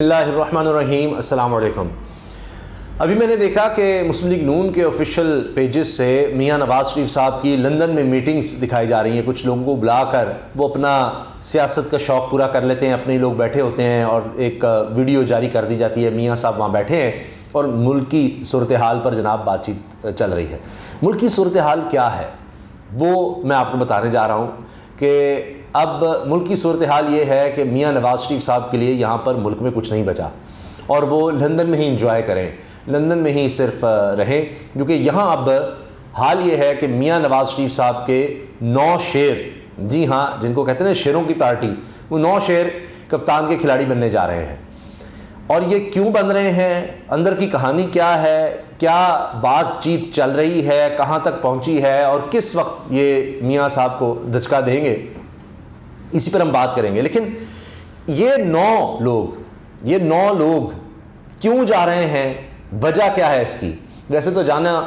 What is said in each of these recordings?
بسم اللہ الرحمن الرحیم۔ السلام علیکم۔ ابھی میں نے دیکھا کہ مسلم لیگ نون کے آفیشیل پیجز سے میاں نواز شریف صاحب کی لندن میں میٹنگز دکھائی جا رہی ہیں۔ کچھ لوگوں کو بلا کر وہ اپنا سیاست کا شوق پورا کر لیتے ہیں، اپنے لوگ بیٹھے ہوتے ہیں اور ایک ویڈیو جاری کر دی جاتی ہے، میاں صاحب وہاں بیٹھے ہیں اور ملکی صورتحال پر جناب بات چیت چل رہی ہے۔ ملکی صورتحال کیا ہے وہ میں آپ کو بتانے جا رہا ہوں کہ اب ملک کی صورتحال یہ ہے کہ میاں نواز شریف صاحب کے لیے یہاں پر ملک میں کچھ نہیں بچا اور وہ لندن میں ہی انجوائے کریں، لندن میں ہی صرف رہیں، کیونکہ یہاں اب حال یہ ہے کہ میاں نواز شریف صاحب کے 9 شیر، جی ہاں جن کو کہتے ہیں شیروں کی پارٹی، وہ 9 شیر کپتان کے کھلاڑی بننے جا رہے ہیں۔ اور یہ کیوں بن رہے ہیں، اندر کی کہانی کیا ہے، کیا بات چیت چل رہی ہے، کہاں تک پہنچی ہے اور کس وقت یہ میاں صاحب کو دھچکا دیں گے، اسی پر ہم بات کریں گے۔ لیکن یہ 9 لوگ کیوں جا رہے ہیں، وجہ کیا ہے اس کی؟ ویسے تو جانا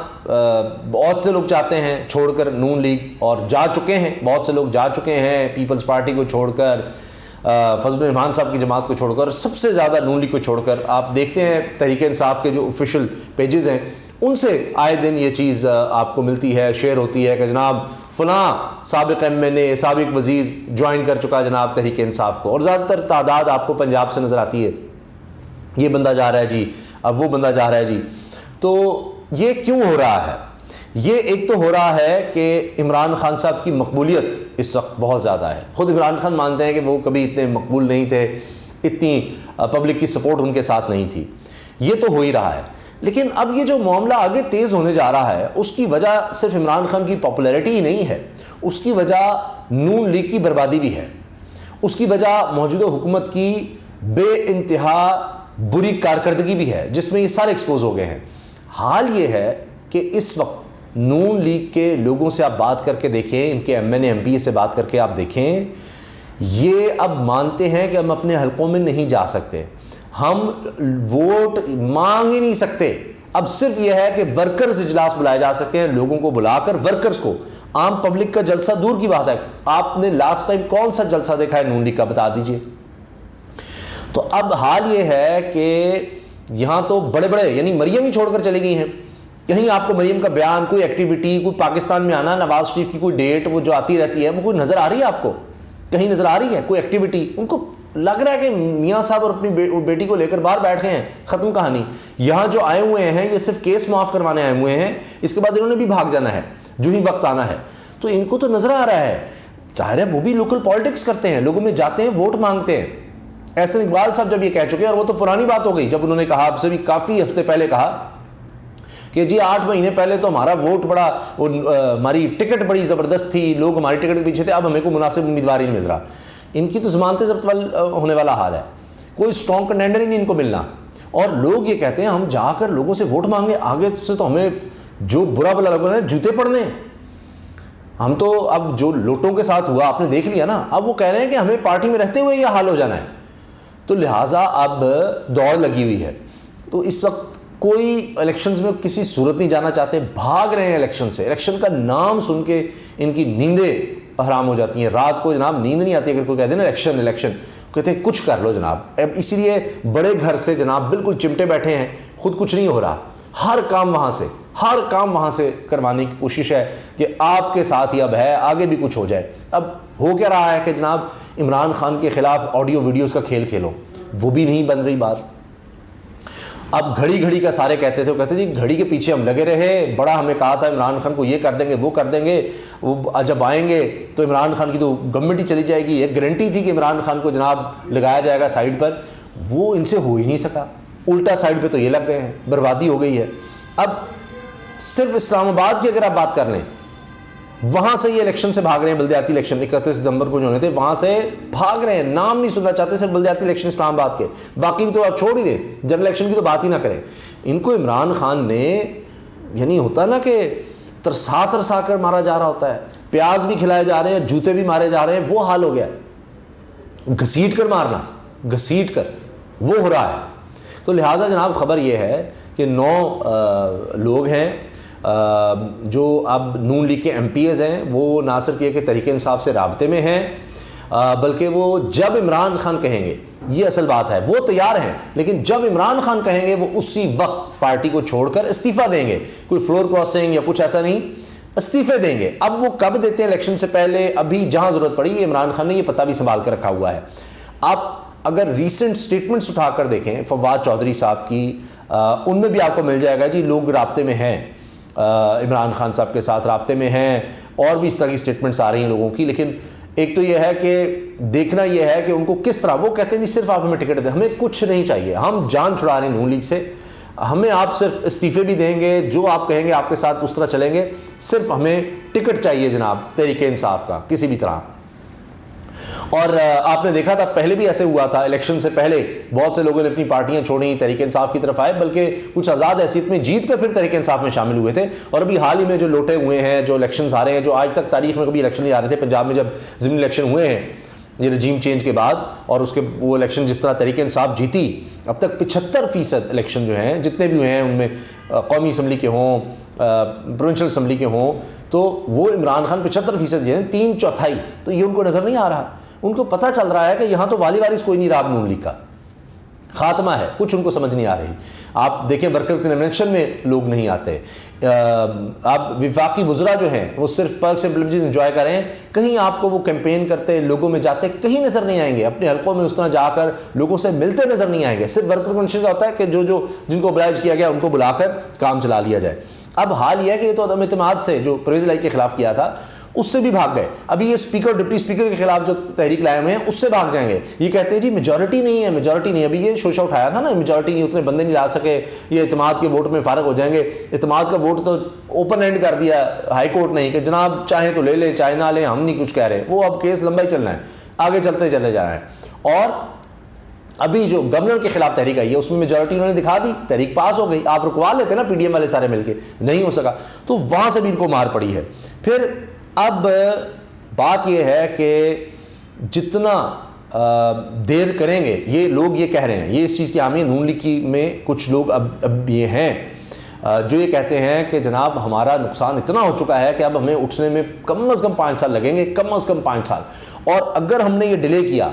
بہت سے لوگ چاہتے ہیں چھوڑ کر نون لیگ، اور جا چکے ہیں، بہت سے لوگ جا چکے ہیں پیپلز پارٹی کو چھوڑ کر، فضل الرحمان صاحب کی جماعت کو چھوڑ کر، سب سے زیادہ نون لیگ کو چھوڑ کر۔ آپ دیکھتے ہیں تحریک انصاف کے جو آفیشیل پیجز ہیں ان سے آئے دن یہ چیز آپ کو ملتی ہے، شیئر ہوتی ہے کہ جناب فلاں سابق MNA، سابق وزیر جوائن کر چکا جناب تحریک انصاف کو، اور زیادہ تر تعداد آپ کو پنجاب سے نظر آتی ہے، یہ بندہ جا رہا ہے جی، اب وہ بندہ جا رہا ہے جی۔ تو یہ کیوں ہو رہا ہے؟ یہ ایک تو ہو رہا ہے کہ عمران خان صاحب کی مقبولیت اس وقت بہت زیادہ ہے۔ خود عمران خان مانتے ہیں کہ وہ کبھی اتنے مقبول نہیں تھے، اتنی پبلک کی سپورٹ ان کے ساتھ نہیں تھی، یہ تو ہو ہی رہا ہے۔ لیکن اب یہ جو معاملہ آگے تیز ہونے جا رہا ہے اس کی وجہ صرف عمران خان کی پاپولیرٹی ہی نہیں ہے، اس کی وجہ نون لیگ کی بربادی بھی ہے، اس کی وجہ موجودہ حکومت کی بے انتہا بری کارکردگی بھی ہے، جس میں یہ سارے ایکسپوز ہو گئے ہیں۔ حال یہ ہے کہ اس وقت نون لیگ کے لوگوں سے آپ بات کر کے دیکھیں، ان کے MNA MP سے بات کر کے آپ دیکھیں، یہ اب مانتے ہیں کہ ہم اپنے حلقوں میں نہیں جا سکتے، ہم ووٹ مانگ ہی نہیں سکتے۔ اب صرف یہ ہے کہ ورکرز اجلاس بلائے جا سکتے ہیں، لوگوں کو بلا کر ورکرز کو، عام پبلک کا جلسہ دور کی بات ہے۔ آپ نے لاسٹ ٹائم کون سا جلسہ دیکھا ہے نون لیگ کا، بتا دیجئے۔ تو اب حال یہ ہے کہ یہاں تو بڑے بڑے، یعنی مریم ہی چھوڑ کر چلی گئی ہیں، کہیں آپ کو مریم کا بیان، کوئی ایکٹیویٹی، کوئی پاکستان میں آنا، نواز شریف کی کوئی ڈیٹ وہ جو آتی رہتی ہے، وہ کوئی نظر آ رہی ہے آپ کو؟ کہیں نظر آ رہی ہے کوئی ایکٹیویٹی؟ ان کو لگ رہا ہے کہ میاں صاحب اور اپنی بیٹی کو لے کر باہر بیٹھ گئے ہیں، ختم کہانی۔ یہاں جو آئے ہوئے ہیں یہ صرف کیس معاف کروانے آئے ہوئے ہیں، اس کے بعد انہوں نے بھی بھاگ جانا ہے جو ہی وقت آنا ہے۔ تو ان کو تو نظر آ رہا ہے، ظاہر ہے وہ بھی لوکل پالیٹکس کرتے ہیں، لوگوں میں جاتے ہیں، ووٹ مانگتے ہیں۔ احسن اقبال صاحب جب یہ کہہ چکے، اور وہ تو پرانی بات ہو گئی، جب انہوں نے کہا، اب سے بھی کافی ہفتے پہلے کہا کہ جی 8 مہینے پہلے تو ہمارا ووٹ بڑا، ہماری ٹکٹ بڑی زبردست تھی، لوگ ہماری ٹکٹ کے پیچھے تھے، اب ہمیں کو مناسب امیدوار ہی نہیں مل رہا۔ ان کی تو ضمانتیں ضبط ہونے والا حال ہے، کوئی اسٹرانگ کنٹینڈر ہی نہیں ان کو ملنا، اور لوگ یہ کہتے ہیں ہم جا کر لوگوں سے ووٹ مانگے، آگے سے تو ہمیں جو برا بلا لگا ہے جوتے پڑنے۔ ہم تو اب جو لوٹوں کے ساتھ ہوا آپ نے دیکھ لیا نا، اب وہ کہہ رہے ہیں کہ ہمیں پارٹی میں رہتے ہوئے یہ حال ہو جانا ہے، تو لہٰذا اب دوڑ لگی ہوئی ہے۔ تو اس وقت کوئی الیکشنز میں کسی صورت نہیں جانا چاہتے، بھاگ رہے ہیں الیکشن سے۔ الیکشن کا نام سن کے ان کی نیندیں حرام ہو جاتی ہیں، رات کو جناب نیند نہیں آتی اگر کوئی کہتے ہیں نا الیکشن، کہتے ہیں کچھ کر لو جناب۔ اب اسی لیے بڑے گھر سے جناب بالکل چمٹے بیٹھے ہیں، خود کچھ نہیں ہو رہا، ہر کام وہاں سے کروانے کی کوشش ہے کہ آپ کے ساتھ ہی اب ہے، آگے بھی کچھ ہو جائے۔ اب ہو کیا رہا ہے کہ جناب عمران خان کے خلاف آڈیو ویڈیوز کا کھیل کھیلو، وہ بھی نہیں بن رہی بات۔ اب گھڑی کا سارے کہتے تھے، وہ کہتے جی گھڑی کے پیچھے ہم لگے رہے، بڑا ہمیں کہا تھا عمران خان کو یہ کر دیں گے وہ کر دیں گے، وہ جب آئیں گے تو عمران خان کی تو گورنمنٹ ہی چلی جائے گی، ایک گارنٹی تھی کہ عمران خان کو جناب لگایا جائے گا سائڈ پر، وہ ان سے ہو ہی نہیں سکا، الٹا سائڈ پہ تو یہ لگ گئے ہیں، بربادی ہو گئی ہے۔ اب صرف اسلام آباد کی اگر آپ بات کر لیں، وہاں سے یہ الیکشن سے بھاگ رہے ہیں، بلدیاتی الیکشن 31 دسمبر کو جو ہونے تھے وہاں سے بھاگ رہے ہیں، نام نہیں سننا چاہتے صرف بلدیاتی الیکشن اسلام آباد کے، باقی بھی تو آپ چھوڑ ہی دیں، جنرل الیکشن کی تو بات ہی نہ کریں۔ ان کو عمران خان نے، یعنی ہوتا نا کہ ترسا کر مارا جا رہا ہوتا ہے، پیاز بھی کھلائے جا رہے ہیں، جوتے بھی مارے جا رہے ہیں، وہ حال ہو گیا، گھسیٹ کر مارنا، گھسیٹ کر وہ ہو رہا ہے۔ تو لہٰذا جناب خبر یہ ہے کہ 9 لوگ ہیں جو اب نون لیگ کے MPs ہیں، وہ نہ صرف یہ کہ تحریک انصاف سے رابطے میں ہیں، بلکہ وہ جب عمران خان کہیں گے، یہ اصل بات ہے، وہ تیار ہیں، لیکن جب عمران خان کہیں گے وہ اسی وقت پارٹی کو چھوڑ کر استعفیٰ دیں گے، کوئی فلور کراسنگ یا کچھ ایسا نہیں، استعفے دیں گے۔ اب وہ کب دیتے ہیں؟ الیکشن سے پہلے، ابھی جہاں ضرورت پڑی، یہ عمران خان نے یہ پتہ بھی سنبھال کر رکھا ہوا ہے۔ آپ اگر ریسنٹ سٹیٹمنٹس اٹھا کر دیکھیں فواد چودھری صاحب کی، ان میں بھی آپ کو مل جائے گا جی لوگ رابطے میں ہیں، عمران خان صاحب کے ساتھ رابطے میں ہیں، اور بھی اس طرح کی سٹیٹمنٹس آ رہی ہیں لوگوں کی۔ لیکن ایک تو یہ ہے کہ دیکھنا یہ ہے کہ ان کو کس طرح، وہ کہتے ہیں جی صرف آپ ہمیں ٹکٹ دیں، ہمیں کچھ نہیں چاہیے، ہم جان چھڑا رہے ہیں نون لیگ سے، ہمیں آپ صرف استعفے بھی دیں گے، جو آپ کہیں گے آپ کے ساتھ اس طرح چلیں گے، صرف ہمیں ٹکٹ چاہیے جناب تحریک انصاف کا کسی بھی طرح۔ اور آپ نے دیکھا تھا پہلے بھی ایسے ہوا تھا، الیکشن سے پہلے بہت سے لوگوں نے اپنی پارٹیاں چھوڑیں، تحریک انصاف کی طرف آئے، بلکہ کچھ آزاد حیثیت میں جیت کر پھر تحریک انصاف میں شامل ہوئے تھے، اور ابھی حال ہی میں جو لوٹے ہوئے ہیں، جو الیکشنز آ رہے ہیں، جو آج تک تاریخ میں کبھی الیکشن نہیں آ رہے تھے، پنجاب میں جب ضمنی الیکشن ہوئے ہیں یہ رجیم چینج کے بعد، اور اس کے وہ الیکشن جس طرح تحریک انصاف جیتی، اب تک 75% الیکشن جو ہیں جتنے بھی ہوئے ہیں ان میں قومی اسمبلی کے ہوں، پروونشل اسمبلی کے ہوں، تو وہ عمران خان 75% جو ہیں، 3/4، تو یہ ان کو نظر نہیں آ رہا، ان کو پتہ چل رہا ہے کہ یہاں تو والی وارث کوئی نہیں رہا نون لیگ کا، خاتمہ ہے، کچھ ان کو سمجھ نہیں آ رہی۔ آپ دیکھیں ورکر کنونشن میں لوگ نہیں آتے، آپ وفاقی وزراء جو ہیں وہ صرف پرکس اینڈ پریویلیجز انجوائے کر رہے ہیں، کہیں آپ کو وہ کیمپین کرتے لوگوں میں جاتے کہیں نظر نہیں آئیں گے، اپنے حلقوں میں اس طرح جا کر لوگوں سے ملتے نظر نہیں آئیں گے۔ صرف ورکر کنونشن کا ہوتا ہے کہ جو جن کو oblige کیا گیا ان کو بلا کر کام چلا لیا جائے۔ اب حال یہ ہے کہ یہ تو عدم اعتماد سے جو پرویز الہی کے خلاف کیا تھا اس سے بھی بھاگ گئے، ابھی یہ اسپیکر ڈپٹی اسپیکر کے خلاف جو تحریک لائے ہوئے ہیں اس سے بھاگ جائیں گے، یہ کہتے ہیں جی میجورٹی نہیں ہے، میجورٹی نہیں، ابھی یہ شوشہ اٹھایا تھا نا، میجورٹی نہیں، اتنے بندے نہیں لا سکے، یہ اعتماد کے ووٹ میں فارغ ہو جائیں گے۔ اعتماد کا ووٹ تو اوپن اینڈ کر دیا ہائی کورٹ نے کہ جناب چاہیں تو لے لیں چاہے نہ لیں، ہم نہیں کچھ کہہ رہے، وہ اب کیس لمبا ہی چلنا ہے، آگے چلتے چلے جا رہے ہیں۔ اور ابھی جو گورنر کے خلاف تحریک آئی ہے اس میں میجورٹی انہوں نے دکھا دی، تحریک پاس ہو گئی، آپ رکوا لیتے نا پی ڈی ایم والے سارے مل کے، نہیں ہو سکا، تو وہاں سے بھی ان کو مار پڑی ہے۔ پھر اب بات یہ ہے کہ جتنا دیر کریں گے، یہ لوگ یہ کہہ رہے ہیں، یہ اس چیز کی حامی ہے، نون لیگ کی میں کچھ لوگ اب یہ ہیں جو یہ کہتے ہیں کہ جناب ہمارا نقصان اتنا ہو چکا ہے کہ اب ہمیں اٹھنے میں کم از کم 5 سال لگیں گے، کم از کم 5 سال، اور اگر ہم نے یہ ڈیلے کیا،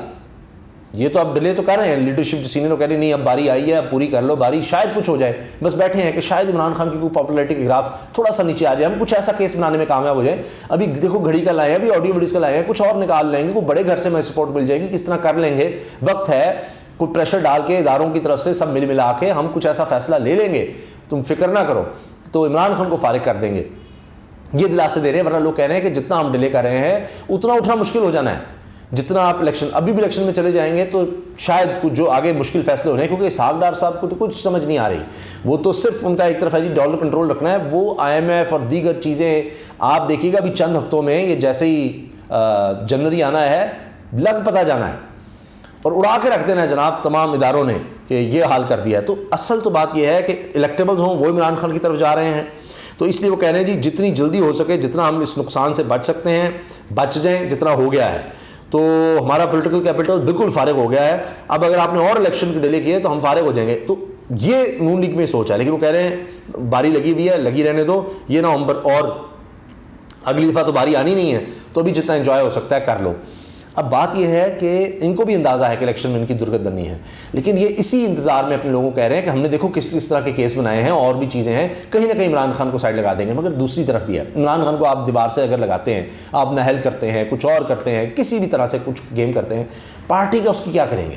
یہ تو اب ڈیلے تو کر رہے ہیں، لیڈرشپ جو سینئر کہہ رہے ہیں نہیں اب باری آئی ہے، اب پوری کر لو باری، شاید کچھ ہو جائے، بس بیٹھے ہیں کہ شاید عمران خان کی کوئی پاپولیرٹی کے گراف تھوڑا سا نیچے آ جائے، ہم کچھ ایسا کیس بنانے میں کامیاب ہو جائیں۔ ابھی دیکھو گھڑی کا لائے ہیں، ابھی آڈیو ویڈیوز کا لائے ہیں، کچھ اور نکال لیں گے، کوئی بڑے گھر سے میں سپورٹ مل جائے گی، کس طرح کر لیں گے، وقت ہے، کوئی پریشر ڈال کے اداروں کی طرف سے سب مل ملا کے ہم کچھ ایسا فیصلہ لے لیں گے، تم فکر نہ کرو، تو عمران خان کو فارغ کر دیں گے، یہ دلاسے دے رہے ہیں۔ ورنہ لوگ کہہ رہے ہیں کہ جتنا ہم ڈیلے کر رہے ہیں اتنا اٹھنا مشکل ہو جانا ہے، جتنا آپ الیکشن ابھی بھی الیکشن میں چلے جائیں گے تو شاید کچھ جو آگے مشکل فیصلے ہونے ہیں، کیونکہ اسحاق ڈار صاحب کو تو کچھ سمجھ نہیں آ رہی، وہ تو صرف ان کا ایک طرف ہے جی ڈالر کنٹرول رکھنا ہے، وہ IMF اور دیگر چیزیں آپ دیکھیے گا ابھی چند ہفتوں میں یہ جیسے ہی جنوری آنا ہے لگ پتہ جانا ہے، اور اڑا کے رکھ دینا ہے جناب تمام اداروں نے کہ یہ حال کر دیا ہے۔ تو اصل تو بات یہ ہے کہ الیکٹیبلز ہوں وہ عمران خان کی طرف جا رہے ہیں، تو اس لیے وہ کہہ رہے ہیں جی جتنی جلدی ہو سکے، جتنا ہم اس نقصان سے بچ سکتے ہیں بچ جائیں، جتنا ہو گیا ہے، تو ہمارا پولیٹیکل کیپٹل بالکل فارغ ہو گیا ہے، اب اگر آپ نے اور الیکشن کے ڈیلے کیے تو ہم فارغ ہو جائیں گے۔ تو یہ نون لیگ میں سوچ ہے، لیکن وہ کہہ رہے ہیں باری لگی ہوئی ہے، لگی رہنے دو، یہ نومبر اور اگلی دفعہ تو باری آنی نہیں ہے، تو ابھی جتنا انجوائے ہو سکتا ہے کر لو۔ اب بات یہ ہے کہ ان کو بھی اندازہ ہے کہ الیکشن میں ان کی درگت بننی ہے، لیکن یہ اسی انتظار میں اپنے لوگوں کو کہہ رہے ہیں کہ ہم نے دیکھو کس طرح کے کیس بنائے ہیں اور بھی چیزیں ہیں، کہیں نہ کہیں عمران خان کو سائڈ لگا دیں گے۔ مگر دوسری طرف بھی ہے، عمران خان کو آپ دیوار سے اگر لگاتے ہیں، آپ نہل کرتے ہیں، کچھ اور کرتے ہیں، کسی بھی طرح سے کچھ گیم کرتے ہیں، پارٹی کا اس کی کیا کریں گے؟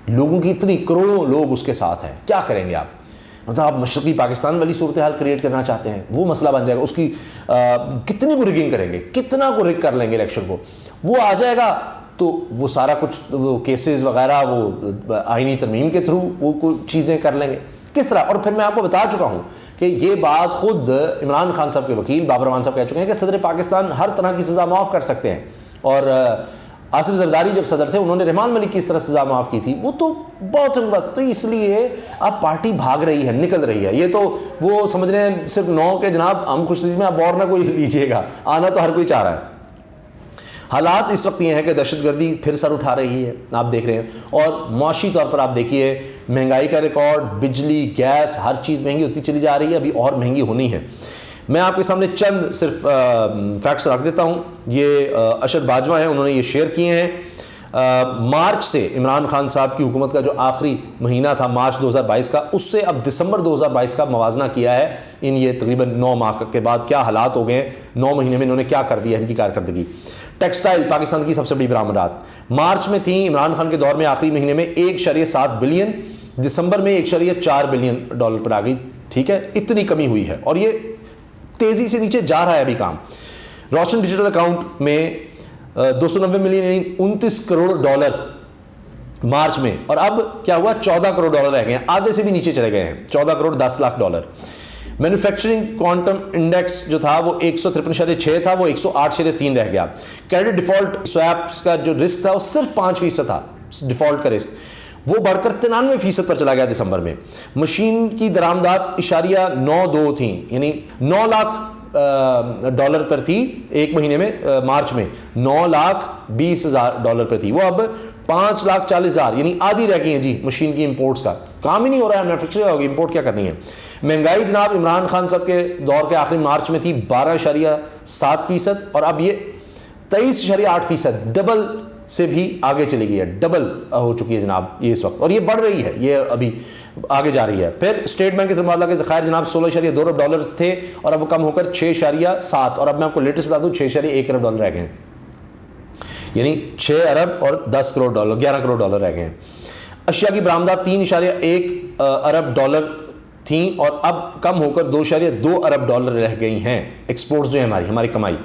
لوگوں کی اتنی کروڑوں لوگ اس کے ساتھ ہیں، کیا کریں گے آپ؟ مطلب آپ مشرقی پاکستان والی صورتحال کریٹ کرنا چاہتے ہیں، وہ مسئلہ بن جائے گا، اس کی کتنی کو ریگنگ کریں گے، کتنا کو ریگ کر لیں گے الیکشن کو، وہ آ جائے گا تو وہ سارا کچھ وہ کیسز وغیرہ وہ آئینی ترمیم کے تھرو وہ چیزیں کر لیں گے کس طرح۔ اور پھر میں آپ کو بتا چکا ہوں کہ یہ بات خود عمران خان صاحب کے وکیل بابر امان صاحب کہہ چکے ہیں کہ صدر پاکستان ہر طرح کی سزا معاف کر سکتے ہیں، اور آصف زرداری جب صدر تھے انہوں نے رحمان ملک کی اس طرح سزا معاف کی تھی، وہ تو بہت سے بس، تو اس لیے اب پارٹی بھاگ رہی ہے، نکل رہی ہے، یہ تو وہ سمجھ رہے ہیں صرف 9 کے جناب ہم خوش نصیب میں، اب اور نہ کوئی لیجیے گا، آنا تو ہر کوئی چاہ رہا ہے۔ حالات اس وقت یہ ہیں کہ دہشت گردی پھر سر اٹھا رہی ہے، آپ دیکھ رہے ہیں، اور معاشی طور پر آپ دیکھیے مہنگائی کا ریکارڈ، بجلی، گیس، ہر چیز مہنگی ہوتی چلی جا رہی ہے، ابھی اور مہنگی ہونی ہے۔ میں آپ کے سامنے چند صرف فیکٹس رکھ دیتا ہوں. یہ اشد باجوہ ہیں, انہوں نے یہ شیئر کیے ہیں. مارچ سے عمران خان صاحب کی حکومت کا جو آخری مہینہ تھا مارچ 2022 کا, اس سے اب دسمبر 2022 کا موازنہ کیا ہے ان یہ تقریباً 9 ماہ کے بعد کیا حالات ہو گئے ہیں, 9 مہینے میں انہوں نے کیا کر دیا ہے ان کی کارکردگی. ٹیکسٹائل پاکستان کی سب سے بڑی برآمدات مارچ میں تھیں عمران خان کے دور میں آخری مہینے میں 1.7 بلین, دسمبر میں 1.4 بلین ڈالر پر آ گئی. ٹھیک ہے, اتنی کمی ہوئی ہے اور یہ تیزی سے نیچے جا رہا ہے ابھی کام. روشن ڈیجیٹل اکاؤنٹ میں 290 ملین یعنی 29 کروڑ ڈالر مارچ میں, اور اب کیا ہوا 14 کروڑ ڈالر رہ گئے ہیں, آدھے سے بھی نیچے چلے گئے ہیں, 14 crore 10 lakh dollar. Manufacturing quantum index جو تھا وہ 153.6 تھا, وہ 108.3 رہ گیا. کریڈٹ ڈیفالٹ سویپس کا جو رسک تھا وہ صرف 5% تھا ڈیفالٹ کا رسک, وہ بڑھ کر 93% پر چلا گیا دسمبر میں. مشین کی درآمدات 0.92 تھیں, یعنی 9 لاکھ ڈالر پر تھی ایک مہینے میں, مارچ میں 9,20,000 ڈالر پر تھی, وہ اب 5,40,000 یعنی آدھی رہ گئی ہیں جی. مشین کی امپورٹس کا کام ہی نہیں ہو رہا ہے, مینوفیکچرنگ ہوگی, امپورٹ کیا کرنی ہے. مہنگائی جناب عمران خان صاحب کے دور کے آخری مارچ میں تھی 12.7%, اور اب یہ 23.8%, ڈبل سے بھی آگے چلی گئی ہے, ڈبل ہو چکی ہے جناب یہ اس وقت, اور یہ بڑھ رہی ہے, یہ ابھی آگے جا رہی ہے. پھر اسٹیٹ بینک کے ضمانت کے ذخائر جناب 16.2 ارب ڈالر تھے, اور اب وہ کم ہو کر 6.7, اور اب میں آپ کو لیٹسٹ بتا دوں 6.1 ارب ڈالر رہ گئے ہیں, یعنی 6 ارب اور 10 کروڑ ڈالر 11 کروڑ ڈالر رہ گئے ہیں. اشیاء کی برآمدات 3.1 ارب ڈالر تھیں, اور اب کم ہو کر 2.2 ارب ڈالر رہ گئی ہیں. ایکسپورٹس جو ہے ہماری کمائی.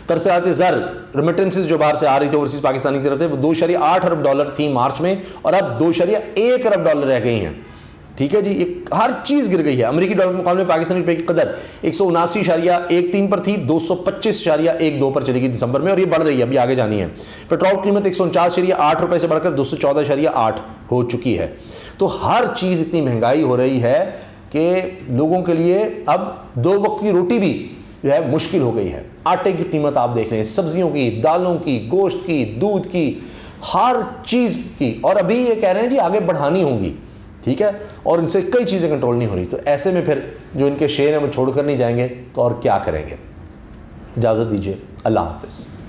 ترسیلات زر ریمیٹنسز جو باہر سے آ رہی تھی اوورسیز پاکستانی کی طرف سے, وہ 2.8 ارب ڈالر تھی مارچ میں, اور اب 2.1 ارب ڈالر رہ گئی ہیں. ٹھیک ہے جی, یہ ہر چیز گر گئی ہے. امریکی ڈالر کے مقابلے میں پاکستانی روپے کی قدر 179.13 پر تھی, 225.12 پر چلی گئی دسمبر میں, اور یہ بڑھ رہی ہے, ابھی آگے جانی ہے. پیٹرول قیمت 149.8 روپے سے بڑھ کر 214.8 ہو چکی ہے. تو ہر چیز اتنی مہنگائی ہو رہی ہے کہ لوگوں کے لیے اب 2 وقت کی روٹی بھی جو ہے مشکل ہو گئی ہے. آٹے کی قیمت آپ دیکھ رہے ہیں, سبزیوں کی, دالوں کی, گوشت کی, دودھ کی, ہر چیز کی, اور ابھی یہ کہہ رہے ہیں جی آگے بڑھانی ہوں گی. ٹھیک ہے, اور ان سے کئی چیزیں کنٹرول نہیں ہو رہی. تو ایسے میں پھر جو ان کے شیئر ہیں وہ چھوڑ کر نہیں جائیں گے تو اور کیا کریں گے. اجازت دیجیے, اللہ حافظ.